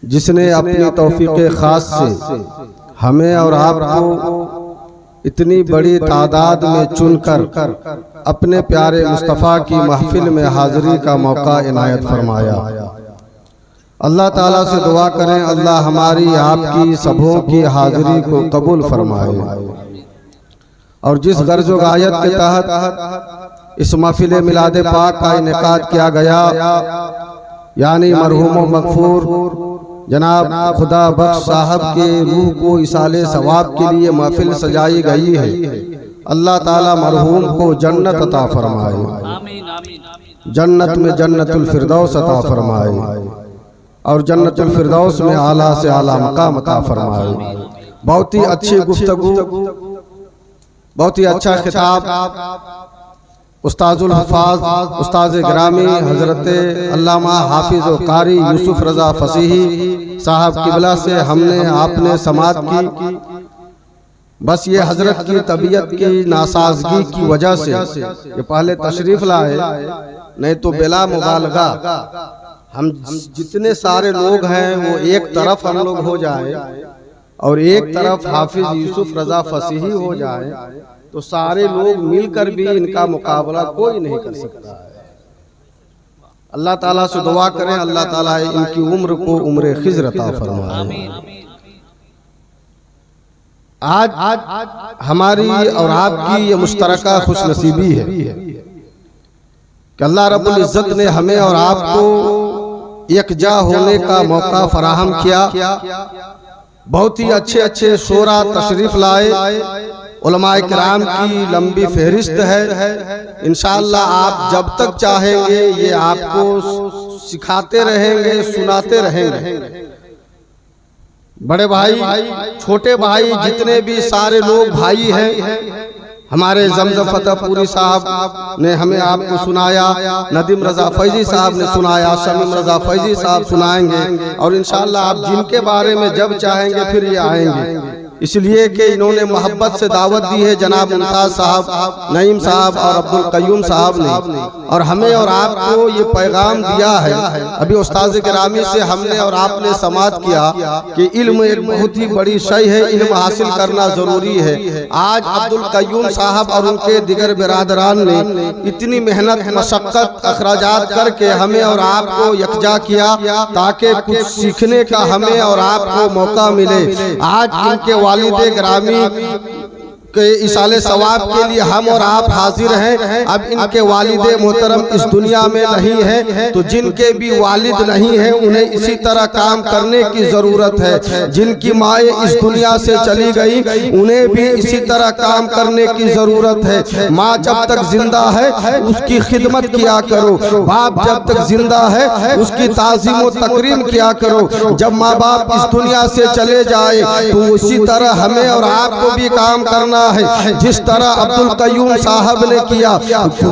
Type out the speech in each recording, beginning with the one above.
जिसने अपनी तौफीक खास से हमें और आपको इतनी बड़ी तादाद में चुनकर अपने प्यारे मुस्तफ़ा की महफिल में हाज़िरी का मौका इनायत फरमाया। अल्लाह ताला से दुआ करें अल्लाह हमारी आपकी सबों की हाज़िरी को कबूल फरमाए। और जिस गर्ज व गायत के तहत इस महफिल मिलाद पाक का इनेकाद किया गया, यानी मरहूम व मगफूर जनाब खुदा बख्श साहब के रूह को इसाले सवाब के लिए महफिल सजाई गई है। अल्लाह ताला मरहूम को जन्नत अता फरमाए, जन्नत में जन्नतुल फिरदौस अता फरमाए और जन्नतुल फिरदौस में आला से आला मकाम अता फरमाए। बहुत ही अच्छी गुफ्तगू, बहुत ही अच्छा खिताब उस्ताजुल हफ़ाज़ उस्ताद गिरामी हज़रत अल्लामा हाफिज़ व कारी यूसुफ रज़ा फसीही साहब किबला से हमने आपने समात की। बस ये हज़रत की तबीयत की नासाजगी की वजह से ये पहले तशरीफ़ लाए, नहीं तो बिला मुबालगा हम जितने सारे लोग हैं वो एक तरफ हम लोग हो जाए और एक तरफ हाफिज़ यूसुफ रज़ा फसीही हो जाए तो सारे लोग मिलकर भी इनका मुकाबला कोई नहीं कर सकता है। अल्लाह ताला से दुआ करें अल्लाह ताला इनकी उम्र को उम्र खिज़्र अता फरमाए। आज हमारी और आपकी ये मुश्तरका खुशनसीबी है कि अल्लाह रब्बुल इज़्ज़त ने हमें और आपको यकजा होने का मौका फराहम किया। बहुत ही अच्छे अच्छे शोरा तशरीफ लाए, उलमाए किराम की लंबी फहरिस्त है। इंशाअल्लाह आप जब तक चाहेंगे ये आपको सिखाते रहेंगे, सुनाते रहेंगे। बड़े भाई, छोटे भाई, जितने भी सारे लोग भाई हैं, हमारे जमजम फतेहपुरी साहब ने हमें आपको सुनाया, नदीम रज़ा फैजी साहब ने सुनाया, शमीम रज़ा फैजी साहब सुनाएंगे और इंशाअल्लाह आप जिनके बारे में जब चाहेंगे फिर ये आएंगे। इसलिए कि इन्होंने मोहब्बत से दावत दी है जनाब मुमताज साहब, नईम साहब और अब्दुल कयूम साहब ने, और हमें और आपको ये पैगाम दिया है। अभी उस्ताद गिरामी से हमने और आपने समात किया कि इल्म एक बहुत ही बड़ी शय है, इल्म हासिल करना जरूरी है। आज अब्दुल कयूम साहब और उनके दिगर बिरादरान ने इतनी मेहनत मशक्कत अखराजात करके हमें और आपको यकजा किया ताकि कुछ सीखने का हमें और आपको मौका मिले। आज इनके वालिदे गिरामी के इसाले सवाब के लिए हम और आप हाजिर हैं। अब इनके वालिदे मोहतरम इस दुनिया में नहीं है, तो जिनके भी वालिद नहीं है उन्हें इसी तरह काम करने की ज़रूरत है। जिनकी माएँ इस दुनिया से चली गई उन्हें भी इसी तरह काम करने की ज़रूरत है। माँ जब तक जिंदा है उसकी खिदमत किया करो, बाप जब तक जिंदा है उसकी ताज़ीम व तकरीम किया करो। जब माँ बाप इस दुनिया से चले जाए तो उसी तरह हमें और आपको भी काम करना है। जिस तरह अब्दुल कयूम साहब ने किया,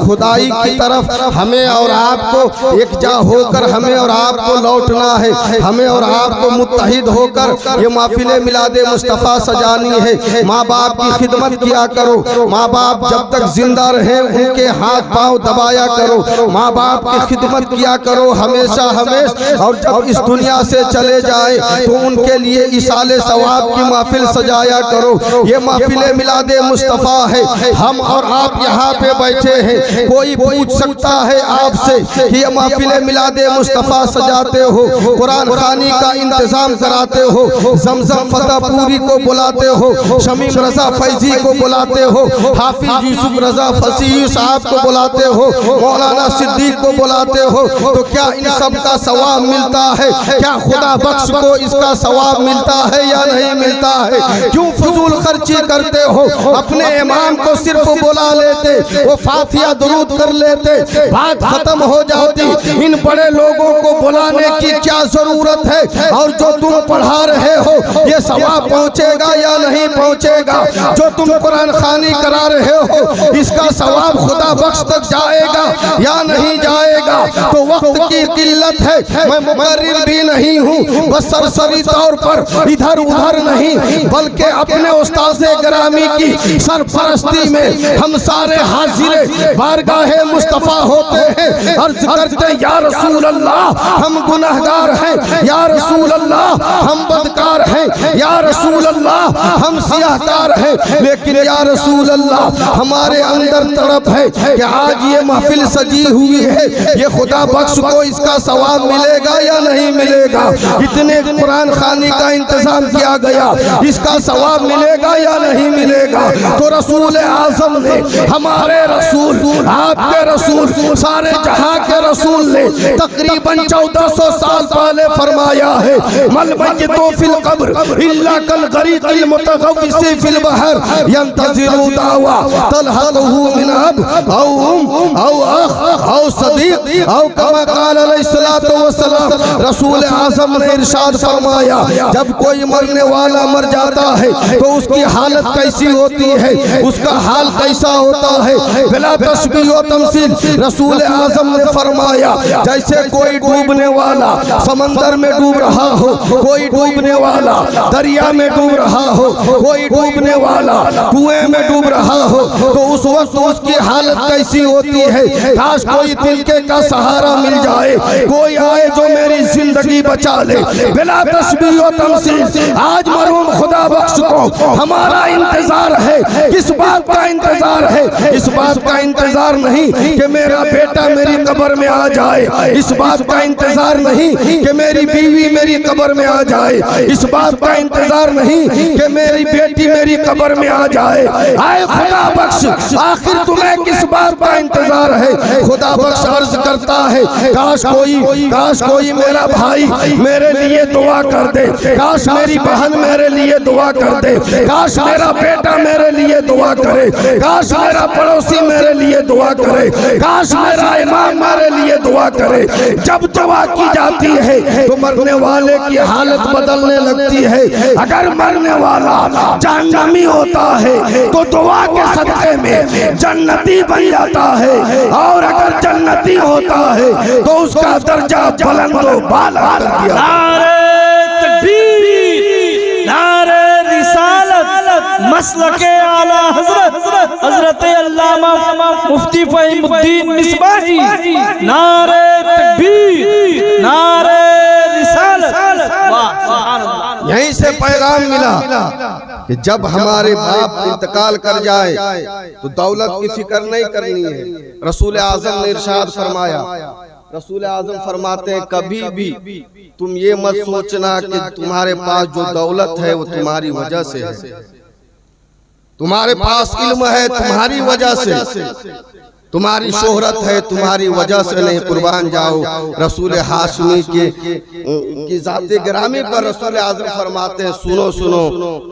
खुदाई की तरफ हमें और आपको एकजा होकर हमें और आपको लौटना है। हमें और आपको मुत्तहिद होकर ये महफिल मिलादे मुस्तफ़ा सजानी है। माँ बाप की खिदमत किया करो, माँ बाप जब तक जिंदा रहे उनके हाथ पांव दबाया करो, माँ बाप की खिदमत किया करो हमेशा हमेशा। और जब इस दुनिया से चले जाए तो उनके लिए इसाले सवाब की महफिल सजाया करो। ये महफिल मिलादे मुस्तफ़ा है, हम और आप यहाँ पे बैठे हैं। कोई पूछ सकता है आपसे कि ये महफिल मिलादे मुस्तफ़ा सजाते हो, कुरान खानी का इंतजाम कराते हो, जमजम फतेहपुरी को बुलाते हो, शमीम रज़ा फैजी को बुलाते हो, हाफिज यूसुफ रज़ा फसीही साहब को बुलाते हो, मौलाना सिद्दीक को बुलाते हो, तो क्या इन सब का सवाब मिलता है? क्या खुदा बख्श को इसका सवाब मिलता है या नहीं मिलता है? क्यों फजूल खर्ची करते हो? अपने इमाम को सिर्फ बुला लेते, वो फातिहा दुरूद कर लेते, बात खत्म हो जाती। इन बड़े लोगों को बुलाने की क्या जरूरत है? और जो तुम पढ़ा रहे हो ये सवाब पहुंचेगा या नहीं पहुंचेगा? जो तुम कुरान खानी करा रहे हो इसका सवाब खुदा बख्श तक जाएगा या नहीं जाएगा? तो वक्त की किल्लत है, मैं मुकर्रिर भी नहीं हूँ, बस सरसरी तौर पर इधर उधर नहीं बल्कि अपने उस्ताद गिरामी की सरपरस्ती में हम सारे हाजिर बारगाहे मुस्तफा होते हैं। अर्ज करते या रसूल अल्लाह हम गुनहगार हैं, या रसूल अल्लाह हम बदकार हैं, या रसूल अल्लाह हम सियाहकार हैं, लेकिन या रसूल अल्लाह हमारे अंदर तड़प है कि आज ये महफिल सजी हुई है, ये खुदा बख्श को इसका सवाब मिलेगा या नहीं मिलेगा। इतने कुरान खानी का इंतजाम किया गया, इसका सवाब मिलेगा या नहीं मिलेगा। तो रसूल आजम ने, हमारे रसूल, आपके रसूल, सारे जहां के रसूल ने तकरीबन 1400 साल पहले फरमाया है, मल मय्यितु फिल कब्र इल्ला कल गरीक़िल मुतगव्विसी फिल बहर यंतज़िरु दावा तलहक़हु मिन अब औ अख औ सदीक़ औ कमा क़ाल अलैहिस्सलातु वस्सलाम। रसूल आज़म ने इरशाद फरमाया, जब कोई मरने वाला मर जाता है तो उसकी हालत कैसी होती है, उसका हाल कैसा होता है, बिला तशबीह व तमसील। रसूल आज़म ने फरमाया, जैसे कोई डूबने वाला समंदर में डूब रहा हो, कोई डूबने वाला दरिया में डूब रहा हो, कोई डूबने वाला कुएं में डूब रहा हो, तो उस वक्त उसकी हालत कैसी होती है। काश कोई तिनके का सहारा मिल जाए, कोई आए जो मेरी जिंदगी बचा ले, बिला तशबीह व तमसील। आज मरहूम खुदा बख्श को हमारा इंतजार है, किस बात का इंतजार है? इस बात का इंतजार नहीं कि मेरा बेटा मेरी कब्र में आ जाए, इस बात का इंतजार नहीं कि मेरी बीवी मेरी कब्र में आ जाए, इस बात का इंतजार नहीं कि मेरी बेटी मेरी कब्र में आ जाए। आए खुदा बख्श, आखिर तुम्हें किस बात का इंतजार है? खुदा बख्श अर्ज करता है, काश कोई मेरा भाई मेरे लिए दुआ कर दे, काश मेरी बहन मेरे लिए दुआ कर दे, काश मेरा बेटा मेरे लिए दुआ करे, काश मेरा पड़ोसी मेरे लिए दुआ करे, काश मेरा इमाम मेरे लिए दुआ करे। जब दुआ की जाती है तो मरने वाले की हालत बदलने लगती है। अगर मरने वाला जहन्नमी होता है तो दुआ के सदक़े में जन्नती बन जाता है, और अगर जन्नती होता है तो उसका दर्जा बुलंदो बाला कर दिया। नारे तकबीर, नारे रिसालत, मसलके आला हज़रत हज़रत अल्लामा मुफ्ती फ़हीमुद्दीन मिसबाही। नारे तकबीर, नारे रिसालत। वाह सुभान अल्लाह। यहीं से पैगाम मिला कि जब हमारे बाप इंतकाल कर जाए तो दौलत की फिक्र नहीं करनी है। रसूल आज़म ने इरशाद फरमाया, रसूल आज़म फरमाते हैं, कभी भी तुम ये मत सोचना कि तुम्हारे पास जो दौलत है वो तुम्हारी वजह से है, तुम्हारे पास इल्म है तुम्हारी वजह से, तुम्हारी शोहरत है तुम्हारी वजह से नहीं। कुर्बान जाओ रसूल हाशमी की ज़ाते गिरामी पर रसूल आज़म फरमाते हैं, सुनो सुनो,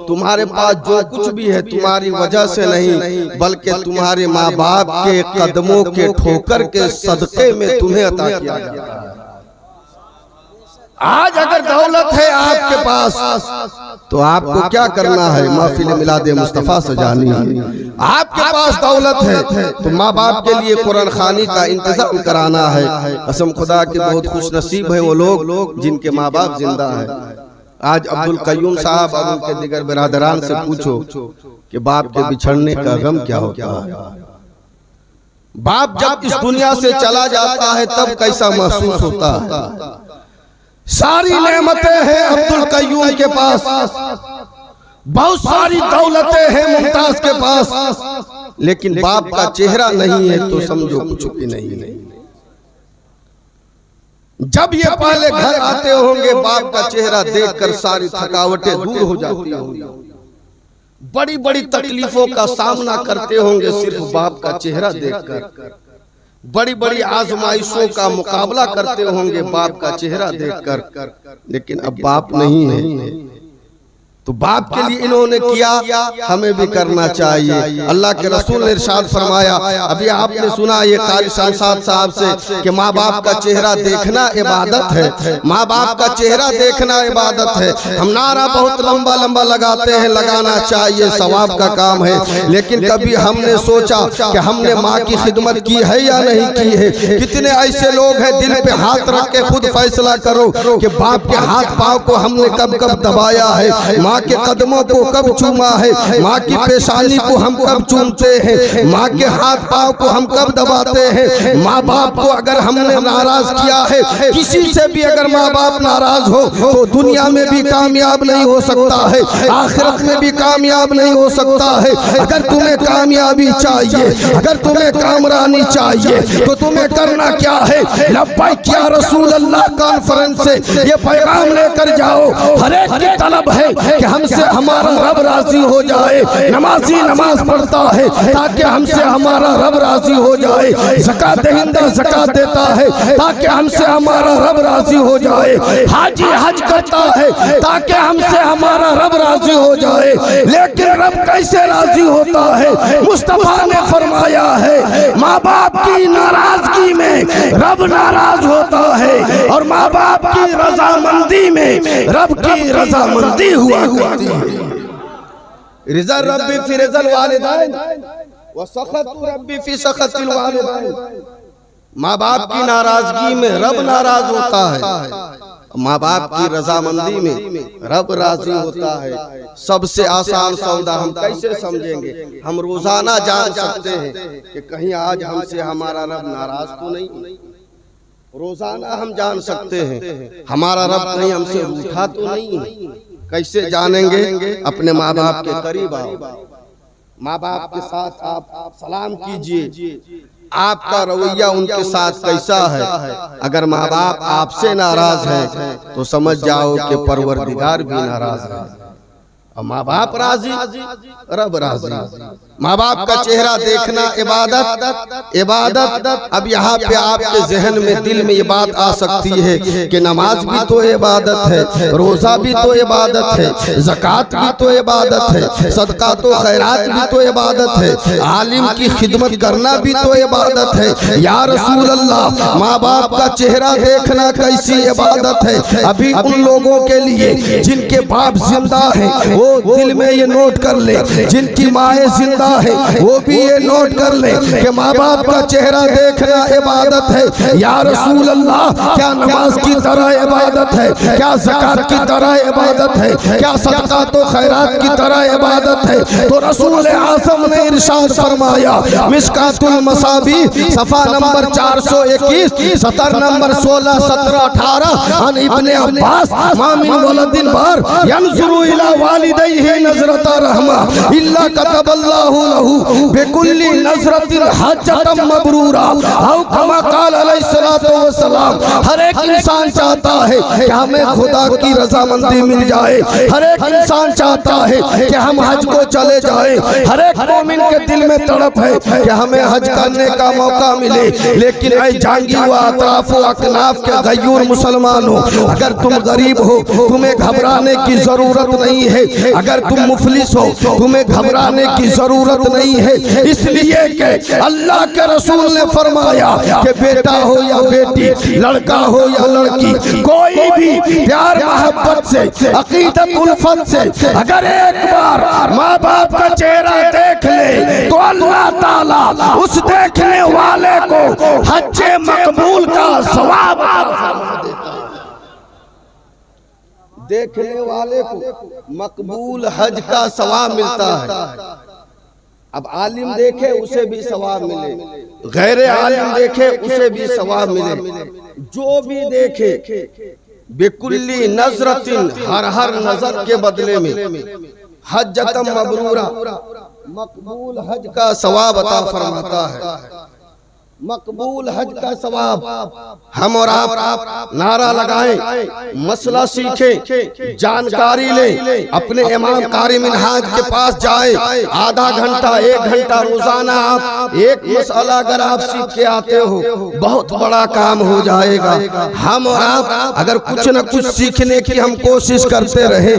तुम्हारे पास जो कुछ भी है तुम्हारी वजह से नहीं, बल्कि तुम्हारे माँ बाप के कदमों के ठोकर के सदक़े में तुम्हें अता किया जाता है। आज अगर दौलत है आपके पास तो आपको क्या करना है? महफिल मिलादे मुस्तफ़ा सजानी है। आपके पास दौलत है तो माँ बाप के लिए कुरान खानी का इंतजाम कराना है। कसम खुदा के बहुत खुश नसीब है वो लोग जिनके माँ बाप जिंदा है। आज अब्दुल कय्यूम साहब और उनके दिगर बिरादरान से पूछो कि बाप के बिछड़ने का गम क्या होता है। बाप जब इस दुनिया से चला जाता है तब कैसा महसूस होता है। सारी नेमतें हैं अब्दुल कय्यूम के पास, बहुत सारी दौलतें हैं मुमताज के पास, लेकिन बाप का चेहरा नहीं है तो समझो कुछ भी नहीं है। जब ये पहले घर आते होंगे बाप का चेहरा देखकर सारी थकावटें दूर हो जाती होंगी, बड़ी बड़ी तकलीफों का सामना करते होंगे सिर्फ बाप का चेहरा देखकर, बड़ी बड़ी आजमाइशों का मुकाबला करते होंगे बाप का चेहरा देखकर, लेकिन अब बाप नहीं है तो बाप के लिए इन्होंने किया, हमें भी करना चाहिए। अल्लाह के रसूल ने इरशाद फरमाया, अभी आपने सुना ये कारी शामसाद साहब से कि माँ बाप का चेहरा देखना इबादत है, माँ बाप का चेहरा देखना इबादत है। हम नारा बहुत लंबा लंबा लगाते हैं, लगाना चाहिए, सवाब का काम है, लेकिन कभी हमने सोचा कि हमने माँ की खिदमत की है या नहीं की है। कितने ऐसे लोग हैं दिल पे हाथ रख के खुद फैसला करो कि बाप के हाथ पाँव को हमने कब कब दबाया है, माँ माँ के कदमों को कब चूमा है, माँ की पेशानी को हम कब चूमते हैं, माँ के हाथ पाँव को हम कब दबाते हैं। माँ बाप को अगर हमने नाराज किया है, किसी से भी अगर माँ बाप नाराज हो तो दुनिया में भी कामयाब नहीं हो सकता है, आखिरत में भी कामयाब नहीं हो सकता है। अगर तुम्हें कामयाबी चाहिए, अगर तुम्हें कामरानी चाहिए तो तुम्हें करना क्या है, लब्बैक या रसूल अल्लाह कॉन्फ्रेंस से ये पैगाम लेकर जाओ। हर एक की तलब है कि हमसे हमारा रब राजी हो जाए। नमाजी नमाज पढ़ता है ताकि हमसे हमारा रब राजी हो जाए, ज़कात दहिंदा ज़कात देता है ताकि हमसे हमारा रब राजी हो जाए, हाजी हज करता है ताकि हमसे हमारा रब राजी हो जाए। लेकिन रब कैसे राजी होता है? मुस्तफा ने फरमाया है माँ बाप की नाराजगी में रब नाराज होता है और माँ बाप की रजामंदी में रब की रजामंदी हुआ करती है। रिज़ा रब्बी फी रिज़ल वालिदैन व सख़तु रब्बी फी सख़तिल वालिदैन। माँ बाप की नाराजगी में रब नाराज होता है, माँ बाप की रजामंदी में रब राजी होता है। सबसे आसान सौदा हम कैसे समझेंगे? हम रोजाना जान सकते हैं कि कहीं आज हमसे हमारा रब नाराज तो नहीं। रोजाना हम जान सकते हैं हमारा रब कहीं हमसे रूठा तो नहीं है। कैसे जानेंगे? अपने माँ बाप के करीब आओ, माँ बाप के साथ आप सलाम कीजिए। आपका रवैया उनके साथ कैसा है? अगर माँ बाप आपसे नाराज है तो समझ जाओ कि परवरदिगार भी नाराज है। माँ बाप राजी, रब राजी। माँ बाप का चेहरा देखना इबादत, इबादत। अब यहाँ पे आपके जहन में दिल में ये बात आ सकती है कि नमाज भी तो इबादत है, रोजा भी तो इबादत है, ज़कात भी तो इबादत है, सदका तो खैरात भी तो इबादत है, आलिम की खिदमत करना भी तो इबादत है। या रसूल अल्लाह, माँ बाप का चेहरा देखना कैसी इबादत है? अभी उन लोगों के लिए जिनके बाप जिंदा है वो दिल में ये नोट कर ले, जिनकी माएँ जिंदा है वो भी ये नोट कर ले कि माँ बाप का चेहरा देखना इबादत है। या रसूल अल्लाह, क्या नमाज की तरह इबादत है? क्या ज़कात की तरह इबादत है? क्या सदका तो खैरात की तरह इबादत है? तो रसूल आज़म ने इरशाद फरमाया, मिशकातुल मसाबी सफ़ा नंबर 421, सतर नंबर 16, 17, 18, अन इब्ने अब्बास मा मिन वलदिन बार यंजुरु इला वालिदैहि नज़रता रहमा इल्ला कतबल्लाहु लहू बिकुल्ली नज़रतिन हज्जतम मबरूरा। औ कमा क़ाल अलैहिस्सलातु वस्सलाम। हर एक इंसान चाहता है कि हमें खुदा की रजामंदी मिल जाए, हर एक इंसान चाहता है कि हम हज को चले जाए, हर एक मोमिन के दिल में तड़प है कि हमें हज करने का मौका मिले। लेकिन ऐ जांगी व अतराफ व अकनाफ के गयूर मुसलमानों, अगर तुम गरीब हो तुम्हें घबराने की जरूरत नहीं है, अगर तुम मुफलिस हो तुम्हें घबराने की जरूरत नहीं है। इसलिए कि अल्लाह के रसूल ने फरमाया कि बेटा हो या बेटी, लड़का हो या लड़की, कोई भी प्यार मोहब्बत से, अकीदत उल्फत से अगर एक बार माँ बाप का चेहरा देख ले तो अल्लाह ताला उस देखने वाले को हज्जे मकबूल का सवाब देता है। देखने वाले को मकबूल हज का सवाब मिलता है। अब आलिम देखे उसे भी सवाब मिले, गैर आलिम देखे उसे भी सवाब मिले, जो भी देखे बिकुल्ली नजरतिन, हर नजर के बदले में हज्जतम मबरूरा, मकबूल हज का सवाब अता फरमाता है। मकबूल हज का सवाब। हम और आप नारा लगाएं, मसला सीखें, जानकारी लें, अपने इमाम कारी मिनहाज के पास जाएं, आधा घंटा 1 घंटा रोजाना आप एक मसला अगर आप सीख के आते हो बहुत बड़ा काम हो जाएगा। हम और आप अगर कुछ न कुछ सीखने की हम कोशिश करते रहे,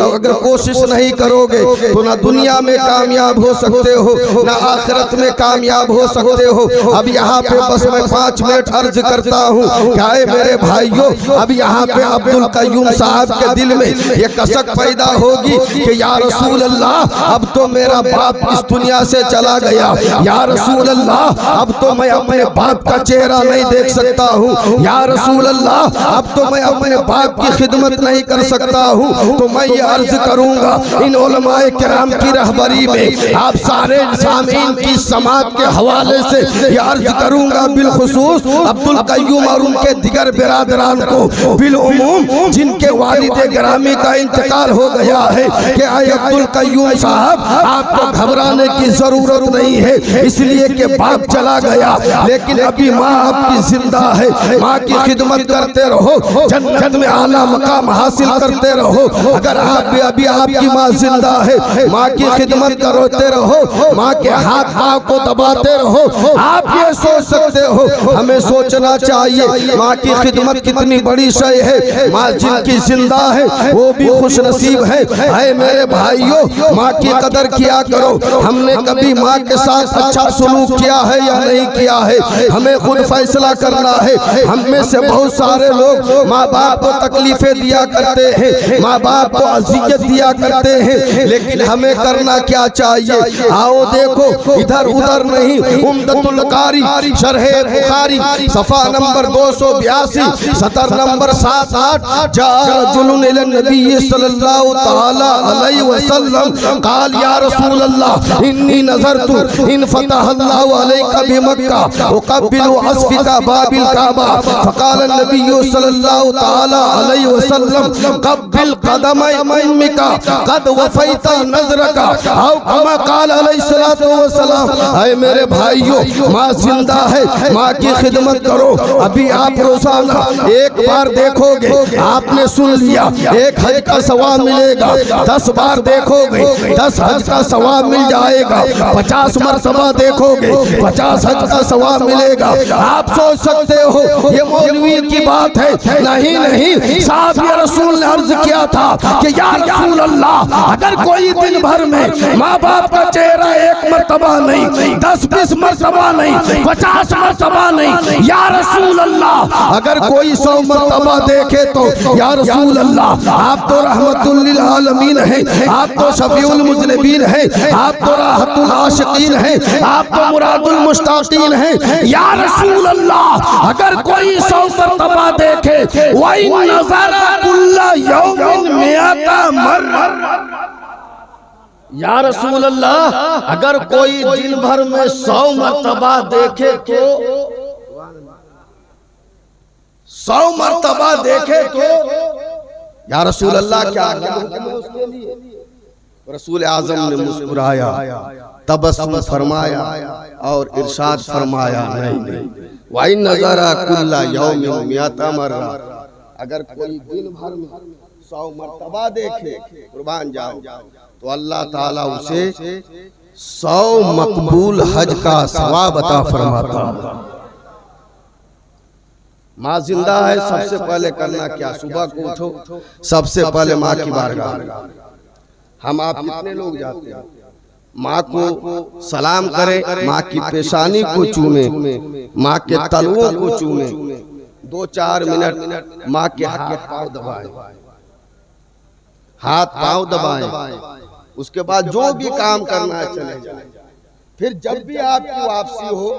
अगर कोशिश नहीं करोगे तो ना दुनिया में कामयाब हो सकते हो ना आखिरत में कामयाब हो सकते हो। अब यहाँ पे बस मैं 5 मिनट अर्ज करता हूँ। क्या है मेरे भाइयों, अब यहाँ पे अब्दुल कय्यूम साहब के दिल में ये कसक पैदा होगी कि या रसूल अल्लाह, अब तो मेरा बाप इस दुनिया से चला गया, या रसूल अल्लाह अब तो मैं अपने बाप का चेहरा नहीं देख सकता हूँ, या रसूल अल्लाह अब तो मैं अपने बाप की खिदमत नहीं कर सकता हूँ। तो मैं ये अर्ज करूँगा इन उलमाए किराम की रहबरी में आप सारे सामीन की समात के हवाले से ये अर्ज करूँगा बिलखुसूस अब्दुल कय्यूम और उनके दिगर बिरादरान को बिलउमूम जिनके वालिद गिरामी का इंतकाल हो गया है कि आए अब्दुल कय्यूम साहब आपको घबराने की जरूरत नहीं है, इसलिए कि बाप चला गया लेकिन अभी माँ आपकी जिंदा है। माँ की खिदमत करते रहो, जन्नत में आला मकाम हासिल करते रहो। अगर आप भी अभी आपकी माँ जिंदा है, माँ की खिदमत करते रहो, माँ के हाथ पाँव को दबाते रहो। आप ये सोच सकते हो, हमें सोचना चाहिए माँ की खिदमत कितनी बड़ी शय है। माँ जिनकी जिंदा है वो भी खुश नसीब है। ऐ मेरे भाइयों, माँ की कदर किया करो। हमने कभी माँ के साथ अच्छा सलूक किया है या नहीं किया है, हमें खुद फैसला करना है। हम में से बहुत सारे लोग माँ बाप को तकलीफें दिया करते हैं, माँ बाप को अज़ियत दिया करते हैं, लेकिन हमें करना क्या चाहिए? आओ देखो, इधर उधर नहीं, उम्दतुल कारी शरह बुखारी सफ़ा नंबर 282 सतर नंबर 78 जा रजुलुन इला नबी सल्लल्लाहु तआला अलैहि वसल्लम क़ाल या रसूल अल्लाह इन्नी नज़रतु इन फतह अल्लाहु अलैका बिमक्का उक़ब्बिलु अस्फिका बाबिल काबा फ़क़ाल नबी सल्लल्लाहु तआला अलैहि वसल्लम क़ब्बिल क़दमै उम्मिका क़द वफ़ैता नज़रका औ कमा क़ाल अलैहि सलातु व सलाम। ऐ मेरे भाइयों, माँ जिंदा है, माँ की खिदमत करो। अभी आप रोजाना एक बार देखोगे, आपने सुन लिया, एक हज का सवाब मिलेगा। 10 बार देखोगे 10 हज का सवाब मिल जाएगा। 50 मरतबा देखोगे 50 हज का सवाब मिलेगा। आप सोच सकते हो ये मौलवी की बात है, नहीं नहीं, साहब ये रसूल ने अर्ज किया था कि या रसूल अल्लाह, अगर कोई दिन भर में माँ बाप का चेहरा एक मरतबा नहीं, 10-20 मरतबा नहीं, 50 मरतबा नहीं, या रसूल अल्लाह अगर कोई 100 मरतबा देखे तो या रसूल अल्लाह आप तो रहमतुल लिल आलमीन हैं, आप तो शफीउल मुज़निबीन हैं, आप तो राहतुल आशिकीन हैं, आप तो मुरादुल मुश्ताकीन हैं। या रसूल अल्लाह अगर कोई 100 मरतबा देखे, वही नज़र कुल्ला यौमिन मियाता मर्रा, या रसूल अल्लाह अगर कोई दिन भर में 100 मरतबा देखे तो 100 मरतबा देखे तो या रसूल अल्लाह क्या उसके लिए? रसूल आज़म ने मुस्कुराया, तबस्सुम फरमाया और इरशाद फरमाया, नहीं वाई नज़रा कुल्ला यौमिन मियाता मर्रा, अगर कोई दिन भर में 100 मरतबा देखे, कुर्बान जाओ, तो अल्लाह ताला उसे 100 मकबूल हज का सवाब अता फरमाता। माँ जिंदा है, सबसे पहले करना क्या? सुबह को उठो, सबसे पहले माँ की बारगाह। हम आप कितने लोग जाते हैं, माँ को सलाम करें, माँ की पेशानी को चूमे, माँ के तलवों को चूमे, 2-4 मिनट माँ के हाथ पाँव दबाएं, हाथ पाँव दबाएं, उसके बाद जो भी काम करना है चले जाए। फिर जब भी आपकी वापसी हो,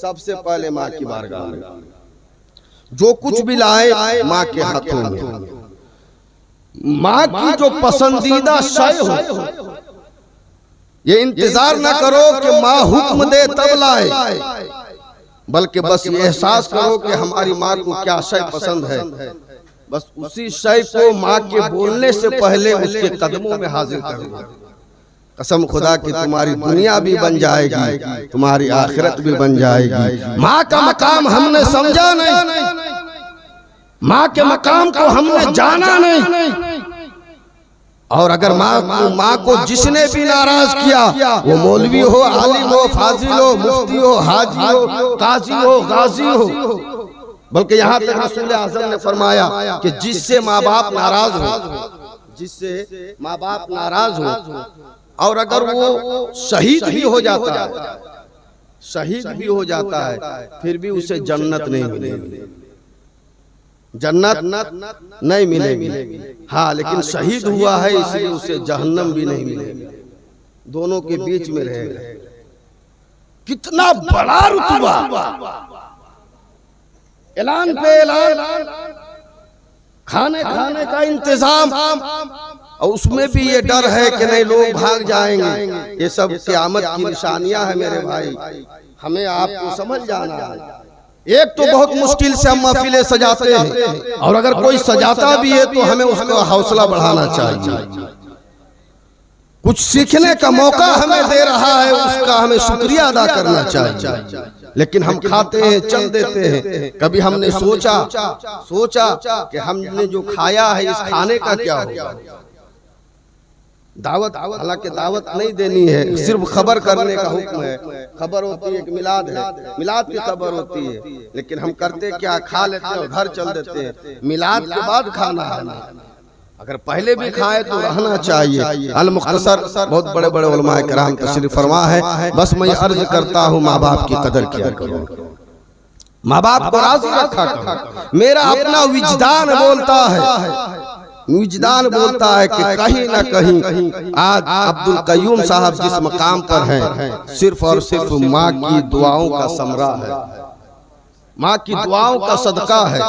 सबसे पहले माँ की बारगाह में जो कुछ भी लाए माँ के हाथों में, माँ की जो पसंदीदा शय हो, ये इंतजार ना करो कि माँ हुक्म दे तब लाए, बल्कि बस ये एहसास करो कि हमारी माँ को क्या शय पसंद है, बस उसी शय को माँ के बोलने से पहले उसके कदमों में हाजिर कर दो। कसम खुदा की तुम्हारी दुनिया भी बन जाएगी, तुम्हारी आखिरत भी बन जाएगी। माँ का मकाम हमने समझा नहीं, माँ के मकाम को हमने जाना नहीं, और अगर माँ को जिसने भी नाराज किया, वो मौलवी हो, आलिम हो, फाजिल हो, मुफ्ती हो, हाजी हो, काजी हो, गाजी हो, बल्कि यहाँ तक रसूल आज़म ने फरमाया कि जिससे माँ बाप नाराज हो, जिससे माँ बाप नाराज हो, और अगर वो शहीद भी हो जाता है, शहीद भी हो जाता है फिर भी उसे जन्नत नहीं मिलेगी, जन्नत नहीं मिलेगी। हाँ, लेकिन शहीद हुआ है इसलिए उसे जहन्नम भी नहीं मिलेगी, दोनों के बीच में रहेगा। कितना बड़ा रुतबा, ऐलान पे ऐलान, खाने का इंतजाम, और उसमें भी ये डर है कि नहीं लोग भाग जाएंगे। ये सब क़यामत की निशानियां हैं मेरे भाई, हमें आपको समझ जाना है। एक तो बहुत मुश्किल से हम महफिलें सजाते हैं, और अगर कोई सजाता भी है तो हमें उसका हौसला बढ़ाना चाहिए। कुछ सीखने का मौका हमें दे रहा है, उसका हमें शुक्रिया अदा करना चाहिए। लेकिन हम खाते हैं, चल देते हैं। कभी हमने सोचा कि हमने जो खाया है इस खाने का क्या होगा। दावत, हालांकि दावत नहीं देनी है, सिर्फ खबर करने का हुक्म है। खबर होती है कि मिलाद है, मिलाद की खबर होती है, लेकिन हम करते क्या, खा लेते हैं और घर चल देते हैं। मिलाद के बाद खाना है, अगर पहले भी खाए तो रहना चाहिए। अल मुख्तसर बहुत बड़े बड़े उलमाए किराम तशरीफ फरमा है। बस मैं अर्ज करता हूँ, माँ बाप की कदर किया करो, माँ बाप को राजी रखा करो। मेरा अपना विजदान बोलता है, विजदान बोलता है कि कहीं ना कहीं आज अब्दुल कयूम साहब जिस मकाम पर हैं, सिर्फ और सिर्फ माँ की दुआओं का समरा है, माँ की दुआओं का सदका है।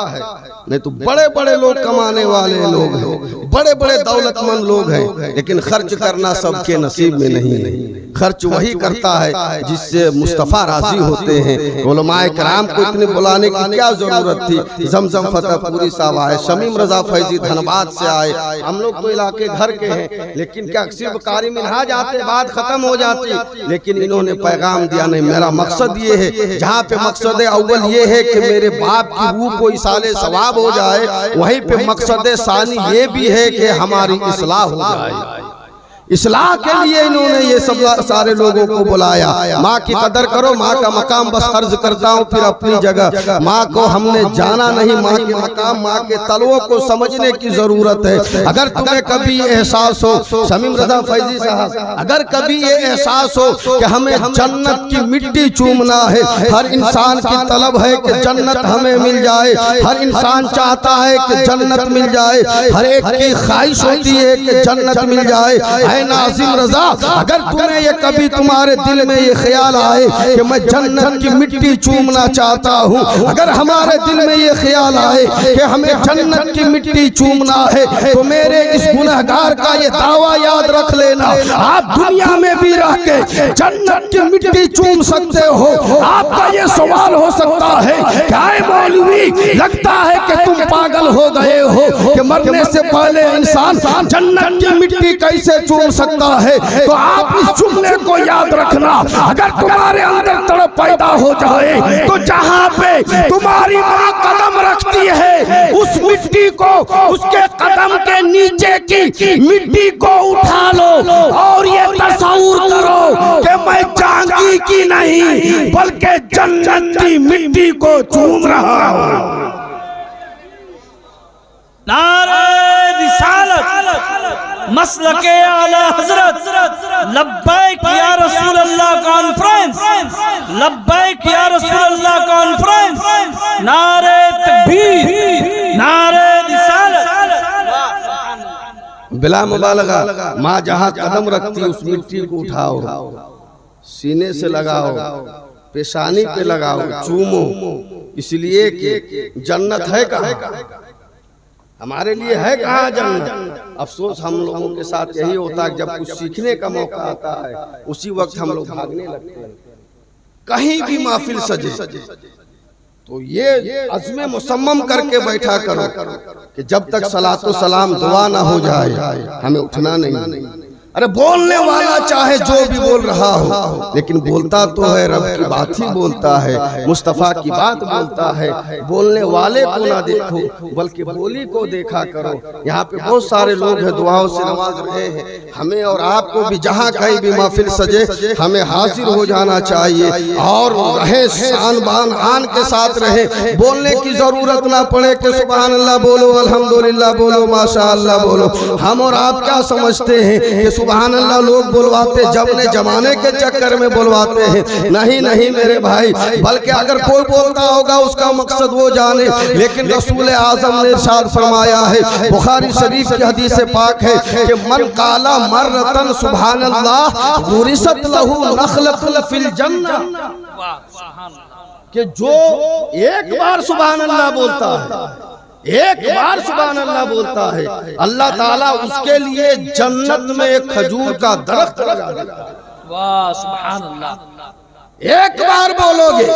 नहीं तो बड़े बड़े लोग कमाने वाले लोग हैं, बड़े बड़े दौलतमंद लोग हैं, लेकिन खर्च करना सबके नसीब में नहीं है। खर्च वही करता है जिससे मुस्तफ़ा राजी होते हैं। उलमाए किराम को इतने बुलाने की क्या जरूरत थी। जमजम फतेहपुरी साहब आए, शमीम रजा फैजी धनबाद से आए, हम लोग तो इलाके घर के हैं, लेकिन क्या सिर्फ कारी मिनहाज आते बात खत्म हो जाती। लेकिन इन्होंने पैगाम दिया, नहीं मेरा मकसद ये है, जहाँ पे मकसद अव्वल ये है कि मेरे बाप की रूह को इसाले सवाब हो जाए, वहीं पे मकसद सानी ये भी है कि हमारी इस्लाह हो जाए। इस्लाह के लिए इन्होंने ये सब सारे लोगों को बुलाया। माँ की कदर करो, माँ का मकाम बस अर्ज करता हूँ फिर अपनी जगह। माँ को हमने जाना नहीं, माँ के मकाम, माँ के तलवों को समझने की जरूरत है। अगर तुम्हें कभी ये एहसास हो, शमीम रजा फैजी साहब, अगर कभी ये एहसास हो कि हमें जन्नत की मिट्टी चूमना है, हर इंसान की तलब है कि जन्नत हमें मिल जाए, हर इंसान चाहता है कि जन्नत मिल जाए, हर एक की ख्वाहिश होती है कि जन्नत मिल जाए। नाज़िम रजा, अगर तुम्हें ये कभी तुम्हारे दिल में ये ख्याल आए कि मैं जन्नत की मिट्टी चूमना चाहता हूँ, अगर हमारे दिल में ये ख्याल आए कि हमें जन्नत की मिट्टी चूमना है, तो मेरे इस गुनहगार का ये दावा याद रख लेना, आप दुनिया में भी रह के जन्नत की मिट्टी चूम सकते हो। आपका ये सवाल हो सकता है, क्या मौलवी लगता है कि तुम पागल हो गए हो कि मरने से पहले इंसान जन्नत की मिट्टी कैसे चूम सकता है? तो आप इस जुमले को याद रखना, अगर तुम्हारे अंदर तड़प पैदा हो जाए तो जहाँ पे तुम्हारी माँ कदम रखती है उस मिट्टी को, उसके कदम के नीचे की मिट्टी को उठा लो और ये तस्वीर करो कि मैं जांगी की नहीं बल्कि जन्नत की मिट्टी को चूम रहा हूँ। नारे रिसालत मसलके आला हजरत, लब्बैक या रसूल अल्लाह कॉन्फ्रेंस, लब्बैक या रसूल अल्लाह कॉन्फ्रेंस, नारे तकबीर, नारे रिसालत। बिला मुबालगा, माँ जहाँ कदम रखती उस मिट्टी को उठाओ, सीने से लगाओ, पेशानी पे लगाओ, चूमो, इसलिए कि जन्नत है कहाँ, हमारे लिए है कहाँ जन्नत। अफसोस हम लोगों के साथ यही होता है, जब कुछ सीखने का मौका आता है उसी वक्त हम लोग भागने लगते हैं। कहीं भी महफिल सजे तो ये अज़्म मुसम्मम करके बैठा करो कि जब तक सलातो सलाम दुआ ना हो जाए हमें उठना नहीं। अरे बोलने वाला चाहे जो भी बोल रहा हो, लेकिन बोलता तो है रब की बात ही बोलता है, मुस्तफ़ा की बात बोलता है। बोलने वाले को ना देखो बल्कि बोली को देखा करो। यहाँ पे बहुत सारे लोग हैं दुआओं से नवाज रहे हैं, हमें और आपको भी जहाँ कहीं भी महफिल सजे हमें हाजिर हो जाना चाहिए और रहे शान बान आन के साथ रहे। बोलने की जरूरत ना पड़े कि सुभान अल्लाह बोलो, अल्हम्दुलिल्लाह बोलो, माशा अल्लाह बोलो। हम और आप क्या समझते हैं कि सुभान अल्लाह लोग बुलवाते, जमने जमाने के चक्कर में बुलवाते हैं। नहीं नहीं मेरे भाई, बल्कि अगर कोई बोलता होगा उसका मकसद वो जाने। लेकिन रसूल आज़म ने इरशाद फरमाया है, बुखारी शरीफ की हदीस पाक है कि मन काला मर्रतन सुभान अल्लाह गुरिसत लहू नखलतुन फिल जन्नह, कि जो एक बार सुभान अल्लाह बोलता है, एक बार सुभान अल्लाह बोलता है, अल्लाह ताला उसके लिए जन्नत में एक खजूर का दरख्त लगा देता है। वाह सुभान अल्लाह। एक बार बोलोगे,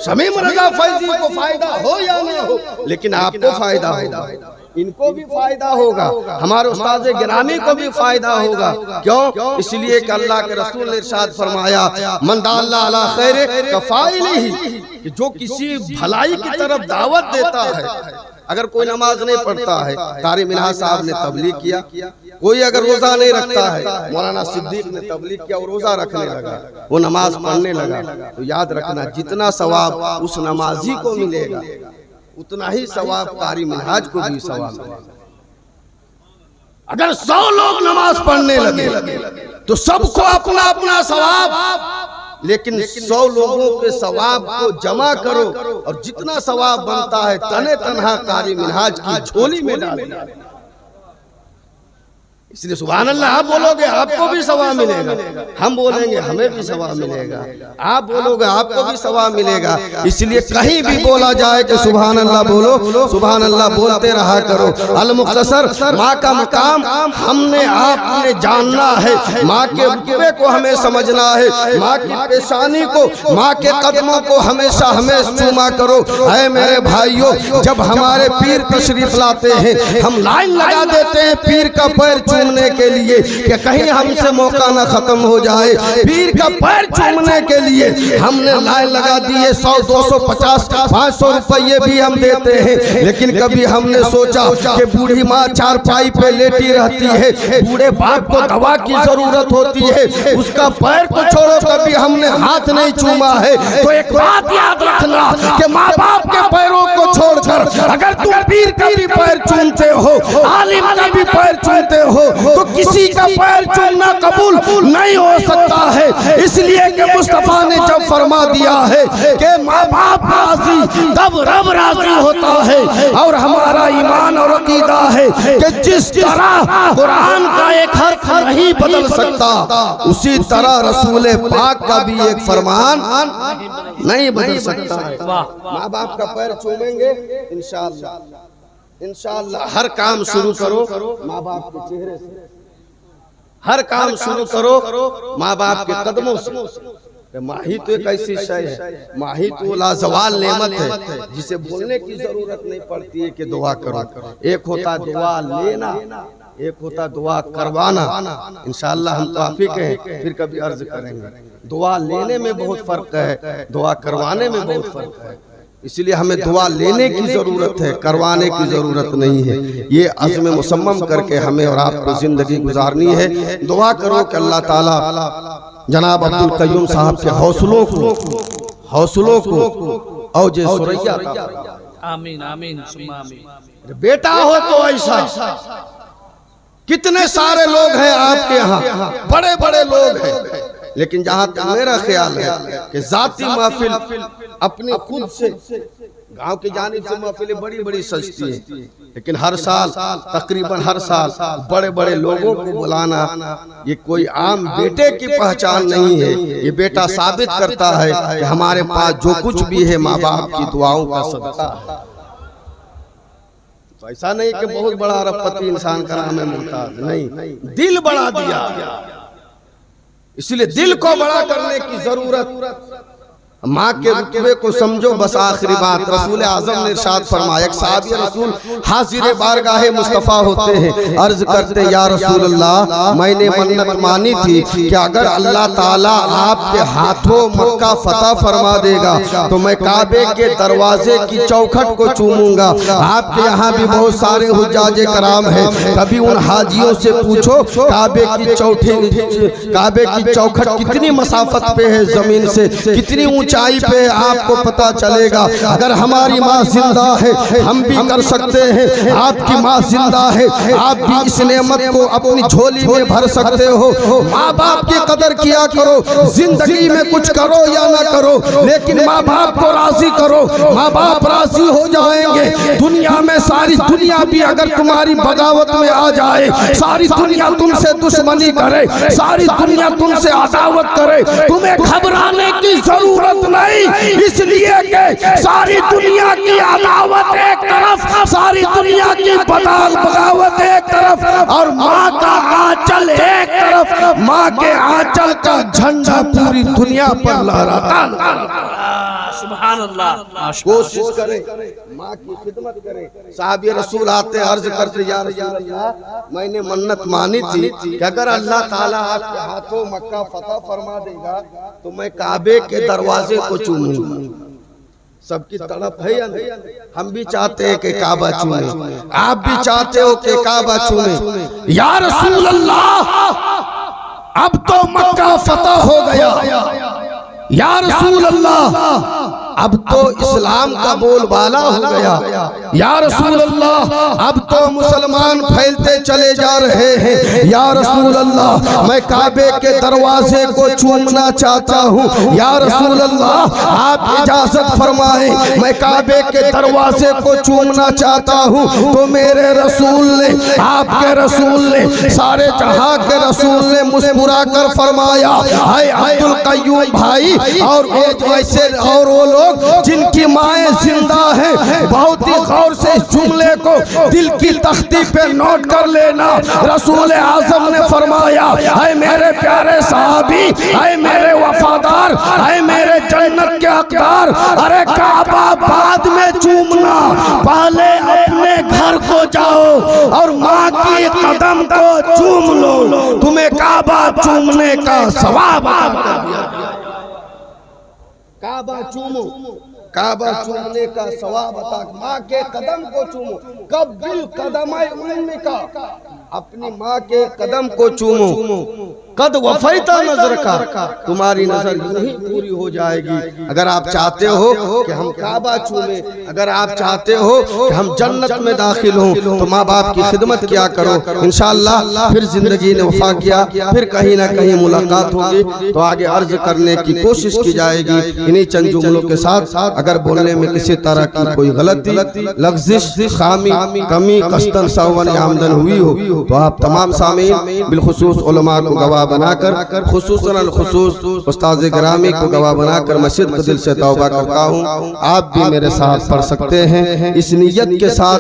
शमीम रजा फैजी को फायदा हो या ना हो, लेकिन आपको फायदा होगा, इनको भी फायदा होगा, हमारे उस्ताद गिरामी को भी फायदा होगा। क्यों? इसलिए कि अल्लाह के रसूल ने इरशाद फरमाया, मन दाल्ला अला खैर कफाइलिही, कि जो किसी भलाई की तरफ दावत देता है। अगर कोई नमाज नहीं पढ़ता है, कारी मिन्हाज साहब ने तबलीग किया, कोई अगर रोजा नहीं रखता है, मौलाना सिद्दीक ने तबलीग किया और रोजा रखने लगा, वो नमाज पढ़ने लगा, तो याद रखना जितना सवाब उस नमाजी को मिलेगा उतना ही सवाब कारी मिन्हाज को भी सवाब मिलेगा। अगर 100 लोग नमाज पढ़ने लगे तो सबको अपना अपना सवाब, लेकिन 100 लोगों के सवाब को जमा करो और जितना सवाब बनता है तने तनहा कारी मिन्हाज की झोली में डालो। इसलिए सुभान अल्लाह आप बोलोगे आपको भी सवाब मिलेगा, हम बोलेंगे हमें भी सवाब मिलेगा, आप बोलोगे आपको भी सवाब मिलेगा। इसलिए कहीं भी बोला जाए कि सुभान अल्लाह बोलो, सुभान अल्लाह बोलते रहा करो। अल मुख्तसर माँ का मकाम हमने आपने जानना है, माँ के रुतबे को हमें समझना है, माँ की पेशानी को, माँ के कदमों को हमेशा हमें चूमा करो। ऐ मेरे भाइयों, जब हमारे पीर तशरीफ लाते हैं हम लाइन लगा देते हैं पीर का पैर चूमने के लिए कि कहीं हमसे मौका ना खत्म हो जाए। पीर का पैर चूमने के लिए हमने लाइन लगा दी है, 100, 200, 50, 500 रुपये भी हम देते हैं। लेकिन कभी हमने सोचा कि बूढ़ी माँ चारपाई पे लेटी रहती है, बूढ़े बाप को दवा की जरूरत होती है, उसका पैर तो छोड़ो कभी हमने हाथ नहीं चूमा है। तो एक बात याद रखना कि माँ बाप के पैरों को छोड़कर अगर तुम पीर का भी पैर चूमते हो, आलिम का भी पैर चूमते हो, तो किसी का पैर चूमना कबूल नहीं हो सकता है। इसलिए कि मुस्तफा ने जब फरमा दिया है कि माँ बाप राजी तब रब राजी होता है, और हमारा ईमान और अकीदा है कि जिस तरह कुरान का एक हर्फ नहीं बदल सकता, उसी तरह रसूल पाक का भी एक फरमान नहीं बदल सकता है। माँ बाप का पैर चूमेंगे इंशाअल्लाह, इंशाअल्लाह। हर काम शुरू करो माँ बाप के चेहरे से, हर काम शुरू करो माँ बाप के कदमों से। माँ ही तो एक ऐसी शय है, माँ ही तो लाजवाल नेमत है जिसे बोलने की जरूरत नहीं पड़ती है कि दुआ करो। एक होता दुआ लेना, एक होता दुआ करवाना। इंशाअल्लाह हम तो आप ही कहें, फिर कभी अर्ज करेंगे। दुआ लेने में बहुत फर्क है, दुआ करवाने में बहुत फर्क है। इसलिए हमें दुआ लेने की जरूरत है, करवाने की जरूरत नहीं है। ये अज़्म मुसम्मम करके हमें और आपको जिंदगी गुजारनी है। दुआ करो कि अल्लाह ताला जनाब अब्दुल कय्यूम साहब के हौसलों को औजे सुरैया आमीन आमीन सुम्मा आमीन। बेटा हो तो ऐसा, कितने सारे लोग हैं आपके यहाँ, बड़े बड़े लोग हैं, लेकिन जहाँ तक मेरा ख्याल है कि जाती महफिल अपने खुद से, गांव की जानिब से महफिलें बड़ी बड़ी सजती हैं, लेकिन हर साल तकरीबन हर साल बड़े बड़े लोगों को बुलाना ये कोई आम बेटे की पहचान नहीं है। ये बेटा साबित करता है कि हमारे पास जो कुछ भी है माँ बाप की दुआओं का सदका है। तो ऐसा नहीं कि बहुत बड़ा अरबपति इंसान का नाम है मुमताज, नहीं, दिल बढ़ा दिया। इसलिए दिल को बड़ा करने की जरूरत, माँ के रुतबे को समझो। बस आखिरी बात, रसूल आज़म ने इरशाद फरमाया, एक साहबी रसूल हाजिर बारगाहे मुस्तफ़ा होते हैं, अर्ज करते या रसूल अल्लाह, मैंने मन्नत मानी थी कि अगर अल्लाह ताला आपके हाथों मक्का फतह फरमा देगा तो मैं काबे के दरवाजे की चौखट को चूमूंगा। आपके यहाँ भी बहुत सारे हुज्जाजे कराम हैं, कभी उन हाजियों से पूछो काबे की चौखट कितनी मसाफत पे है, जमीन से कितनी ऊंचाई ऊंचाई पे आपको पता चलेगा। अगर हमारी माँ जिंदा है हम भी कर सकते हैं, आपकी माँ जिंदा है आप भी इस नेमत को अपनी झोली में भर सकते हो। माँ बाप की कदर किया करो, जिंदगी में कुछ करो या ना करो, लेकिन माँ बाप को राजी करो। माँ बाप राजी हो जाएंगे। दुनिया में सारी दुनिया भी अगर तुम्हारी बगावत में आ जाए, सारी दुनिया तुमसे दुश्मनी करे, सारी दुनिया तुमसे अदावत करे, तुम्हें घबराने की जरूरत नहीं। इसलिए कि सारी दुनिया की अदावत एक तरफ, सारी दुनिया की बगावत एक तरफ, और माँ का आंचल एक तरफ। माँ के आंचल का झंडा पूरी दुनिया पर लहराता। सुभान अल्लाह। कोशिश करें, माँ की खिदमत करें। साहब रसूल आते अर्ज करते, या रसूल अल्लाह मैंने मन्नत मानी थी कि अगर अल्लाह ताला आपके हाथों मक्का फतह फरमा देगा तो मैं काबे के दरवाजे को चूमूंगा। सबकी तड़प है या नहीं? हम भी चाहते हैं कि काबा चूमे, आप भी चाहते हो कि काबा चूमे। या रसूल अल्लाह अब तो मक्का फतह हो गया, या रसूल अल्लाह अब तो इस्लाम का बोलबाला हो गया, या रसूल अल्लाह अब तो मुसलमान फैलते चले जा रहे हैं, या रसूल अल्लाह मैं काबे के दरवाजे को चूमना चाहता हूँ, या रसूल अल्लाह आप इजाजत फरमाएं मैं काबे के दरवाजे को चूमना चाहता हूँ। तो मेरे रसूल ने, आपके रसूल ने, सारे जहां के रसूल ने मुस्कुरा कर फरमाया, हाय अब्दुल कय्यूम भाई और वैसे और वो लोग जिनकी माएँ जिंदा हैं, बहुत ही गौर से इस जुमले को दिल की तख्ती पे नोट कर लेना। रसूल आजम ने फरमाया, है मेरे प्यारे साहबी, है मेरे वफादार, है मेरे जन्नत के हकदार, अरे काबा बाद में चूमना, पहले अपने घर को जाओ और माँ की कदम को चूम लो, तुम्हें काबा चूमने का सवाब अता कर दिया। काबा चूमो, काबा चूमने का सवाब अता। माँ के कदम को चूमो, कब्बिल कदमाए उम्मिका, अपनी माँ के कदम को चूमो। कद वफैता नजर का, तुम्हारी नजर यूं ही पूरी हो जाएगी। अगर आप चाहते हो कि हम काबा चूमे, अगर आप चाहते हो कि हम जन्नत में दाखिल हों, तो माँ बाप की खिदमत किया करो। इंशाअल्लाह फिर जिंदगी ने वफा किया, फिर कहीं ना कहीं मुलाकात होगी तो आगे अर्ज करने की कोशिश की जाएगी। इन्हीं चंद जुमलों के साथ अगर बोलने में किसी तरह की कोई गलती, लफ्ज़िश, खामी, कमी, कस्तन, सवन आमदन हुई हो तो आप तमाम सामीन बिलखुसूस उलमा को गवाह बनाकर, खुसूसन अल खुसूस उस्ताद गिरामी को गवाह बनाकर मस्जिद के दिल से तौबा करता हूँ। आप भी मेरे साथ पढ़ सकते हैं इस नियत के साथ।